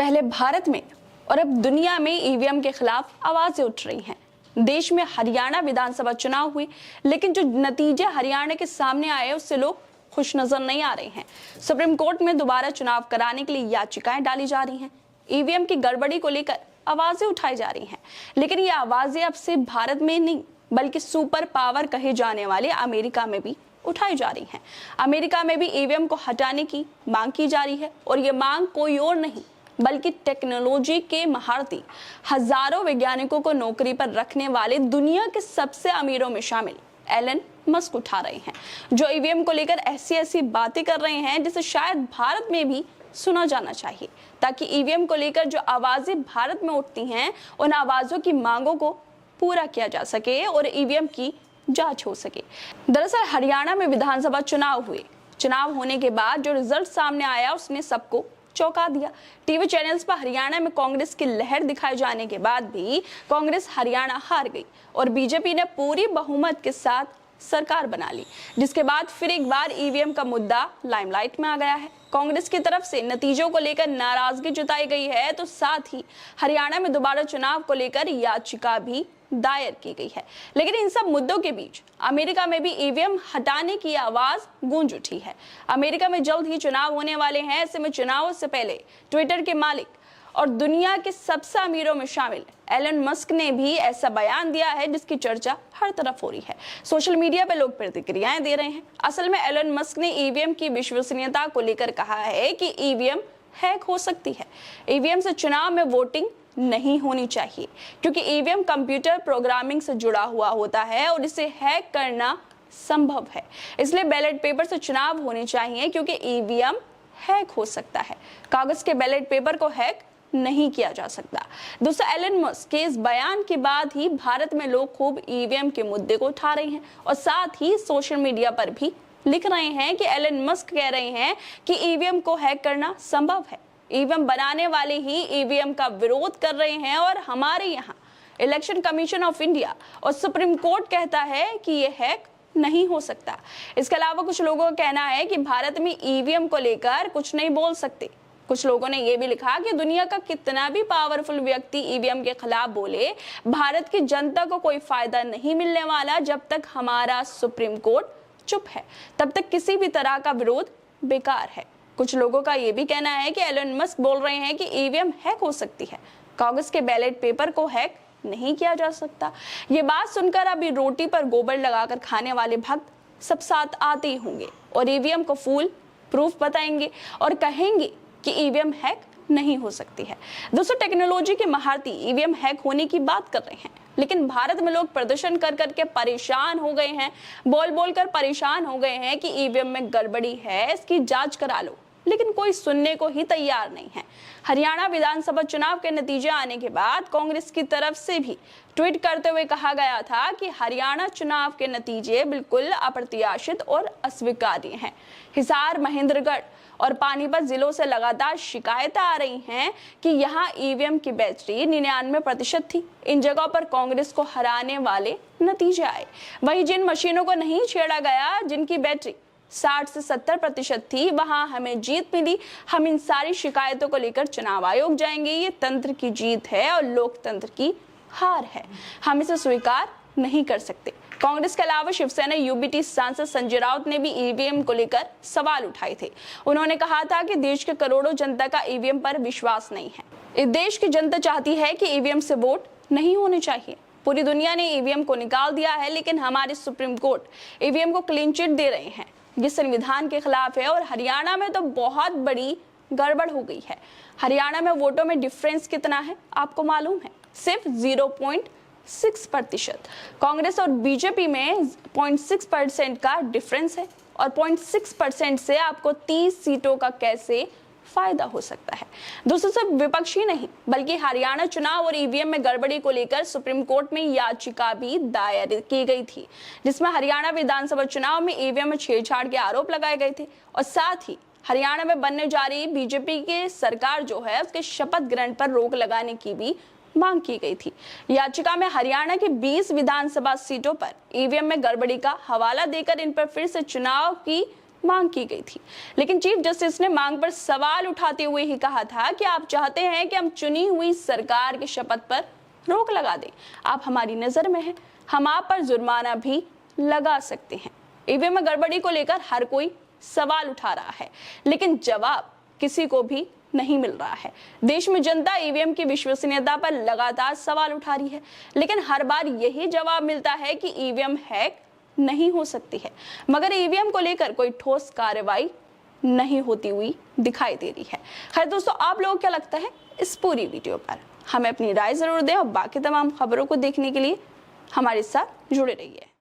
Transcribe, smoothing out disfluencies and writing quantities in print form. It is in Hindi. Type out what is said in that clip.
पहले भारत में और अब दुनिया में ईवीएम के खिलाफ आवाजें उठ रही हैं। देश में हरियाणा विधानसभा चुनाव हुए, लेकिन जो नतीजे हरियाणा के सामने आए उससे लोग खुश नजर नहीं आ रहे हैं। सुप्रीम कोर्ट में दोबारा चुनाव कराने के लिए याचिकाएं डाली जा रही हैं। ईवीएम की गड़बड़ी को लेकर आवाजें उठाई जा रही हैं, लेकिन ये आवाजें अब सिर्फ भारत में नहीं बल्कि सुपर पावर कहे जाने वाले अमेरिका में भी उठाई जा रही हैं। अमेरिका में भी ईवीएम को हटाने की मांग की जा रही है और ये मांग कोई और नहीं बल्कि टेक्नोलॉजी के महारथी, हजारों वैज्ञानिकों को नौकरी पर रखने वाले दुनिया के सबसे अमीरों में शामिल एलन मस्क उठा रहे हैं, जो ईवीएम को लेकर ऐसी बातें कर रहे हैं जिसे शायद भारत में भी सुना जाना चाहिए, ताकि ईवीएम को लेकर जो आवाजें भारत में उठती हैं उन आवाजों की मांगों को पूरा किया जा सके और ईवीएम की जांच हो सके। दरअसल हरियाणा में विधानसभा चुनाव हुए। चुनाव होने के बाद जो रिजल्ट सामने आया उसने सबको चौंका दिया। टीवी चैनल्स पर हरियाणा में कांग्रेस की लहर दिखाए जाने के बाद भी कांग्रेस हरियाणा हार गई और बीजेपी ने पूरी बहुमत के साथ सरकार बना ली, जिसके बाद फिर एक बार ईवीएम का मुद्दा लाइमलाइट में आ गया है। कांग्रेस की तरफ से नतीजों को लेकर नाराजगी जताई गई है, तो साथ ही हरियाणा में दोबारा चुनाव को लेकर याचिका भी दायर की गई है। लेकिन इन सब मुद्दों के बीच अमेरिका में भी ईवीएम हटाने की आवाज गूंज उठी है। अमेरिका में जल्द ही चुनाव होने वाले हैं। ऐसे में चुनावों से पहले ट्विटर के मालिक और दुनिया के सबसे अमीरों में शामिल एलन मस्क ने भी ऐसा बयान दिया है जिसकी चर्चा हर तरफ हो रही है। सोशल मीडिया पर लोग प्रतिक्रियाएं दे रहे हैं। असल में एलन मस्क ने ईवीएम की विश्वसनीयता को लेकर कहा है कि ईवीएम हैक हो सकती है। ईवीएम से चुनाव में वोटिंग नहीं होनी चाहिए, क्योंकि ईवीएम कंप्यूटर प्रोग्रामिंग से जुड़ा हुआ होता है और इसे हैक करना संभव है। इसलिए बैलेट पेपर से चुनाव होने चाहिए, क्योंकि ईवीएम हैक हो सकता है। कागज के बैलेट पेपर को हैक नहीं किया जा सकता। दोस्तों, एलन मस्क के इस बयान के बाद ही भारत में लोग खूब ईवीएम के मुद्दे को उठा रहे हैं और साथ ही सोशल मीडिया पर भी लिख रहे हैं कि एलन मस्क कह रहे हैं कि ईवीएम को हैक करना संभव है। ईवीएम बनाने वाले ही ईवीएम का विरोध कर रहे हैं और हमारे यहाँ इलेक्शन कमीशन ऑफ इंडिया और सुप्रीम कोर्ट कहता है कि ये हैक नहीं हो सकता। इसके अलावा कुछ लोगों का कहना है कि भारत में ईवीएम को लेकर कुछ नहीं बोल सकते। कुछ लोगों ने यह भी लिखा कि दुनिया का कितना भी पावरफुल व्यक्ति ईवीएम के खिलाफ बोले, भारत की जनता को कोई फायदा नहीं मिलने वाला। जब तक हमारा सुप्रीम कोर्ट चुप है तब तक किसी भी तरह का विरोध बेकार है। कुछ लोगों का यह भी कहना है कि एलन मस्क बोल रहे हैं कि ईवीएम हैक हो सकती है, कागज के बैलेट पेपर को हैक नहीं किया जा सकता। ये बात सुनकर अभी रोटी पर गोबर लगाकर खाने वाले भक्त सब साथ आते ही होंगे और ईवीएम को फुल प्रूफ बताएंगे और कहेंगे कि ईवीएम हैक नहीं हो सकती है। दोस्तों, टेक्नोलॉजी के महारथी ईवीएम हैक होने की बात कर रहे हैं, लेकिन भारत में लोग प्रदर्शन कर करके परेशान हो गए हैं, बोल बोल कर परेशान हो गए हैं कि ईवीएम में गड़बड़ी है, इसकी जांच करा लो, लेकिन कोई सुनने को ही तैयार नहीं है। हरियाणा विधानसभा चुनाव के नतीजे आने के बाद कांग्रेस की तरफ से भी ट्वीट करते हुए कहा गया था कि हरियाणा चुनाव के नतीजे बिल्कुल अप्रत्याशित और अस्वीकार्य हैं। हिसार, महेंद्रगढ़ और पानीपत जिलों से लगातार शिकायतें आ रही हैं कि यहाँ ईवीएम की बैटरी 99% थी। इन जगहों पर कांग्रेस को हराने वाले नतीजे आए। वहीं जिन मशीनों को नहीं छेड़ा गया, जिनकी बैटरी 60 से 70% थी, वहां हमें जीत मिली। हम इन सारी शिकायतों को लेकर चुनाव आयोग जाएंगे। ये तंत्र की जीत है और लोकतंत्र की हार है। हम इसे स्वीकार नहीं कर सकते। कांग्रेस के अलावा शिवसेना यूबीटी सांसद संजय राउत ने भी ईवीएम को लेकर सवाल उठाए थे। उन्होंने कहा था कि देश के करोड़ों जनता का ईवीएम पर विश्वास नहीं है। इस देश की जनता चाहती है कि ईवीएम से वोट नहीं होने चाहिए। पूरी दुनिया ने ईवीएम को निकाल दिया है, लेकिन हमारे सुप्रीम कोर्ट ईवीएम को क्लीन चिट दे रहे हैं। ये संविधान के खिलाफ है और हरियाणा में तो बहुत बड़ी गड़बड़ हो गई है। हरियाणा में वोटों में डिफरेंस कितना है आपको मालूम है? सिर्फ 0.6%। कांग्रेस और बीजेपी में 0.6% का डिफरेंस है और 0.6% से आपको 30 सीटों का कैसे फायदा हो सकता है। दोस्तों, सिर्फ विपक्ष ही नहीं बल्कि हरियाणा चुनाव और ईवीएम में गड़बड़ी को लेकर सुप्रीम कोर्ट में याचिका भी दायर की गई थी, जिसमें हरियाणा विधानसभा चुनाव में ईवीएम में छेड़छाड़ के आरोप लगाए गए थे और साथ ही हरियाणा में बनने जा रही बीजेपी की सरकार जो है उसके शपथ ग्रहण पर रोक लगाने की भी मांग की गई थी। याचिका में हरियाणा की 20 विधानसभा सीटों पर ईवीएम में गड़बड़ी का हवाला देकर इन पर फिर से चुनाव की मांग की गई थी। लेकिन चीफ जस्टिस ने मांग पर सवाल उठाते हुए ही कहा था कि आप चाहते हैं कि हम चुनी हुई सरकार की शपथ पर रोक लगा दें। आप हमारी नजर में हैं, हम आप पर जुर्माना भी लगा सकते हैं। ईवीएम में गड़बड़ी को लेकर हर कोई सवाल उठा रहा है, लेकिन जवाब किसी को भी नहीं मिल रहा है। देश में जनता ईवीएम की विश्वसनीयता पर लगातार सवाल उठा रही है, लेकिन हर बार यही जवाब मिलता है कि ईवीएम हैक नहीं हो सकती है, मगर ईवीएम को लेकर कोई ठोस कार्रवाई नहीं होती हुई दिखाई दे रही है। खैर दोस्तों, आप लोगों को क्या लगता है इस पूरी वीडियो पर? हमें अपनी राय जरूर दें और बाकी तमाम खबरों को देखने के लिए हमारे साथ जुड़े रहिए।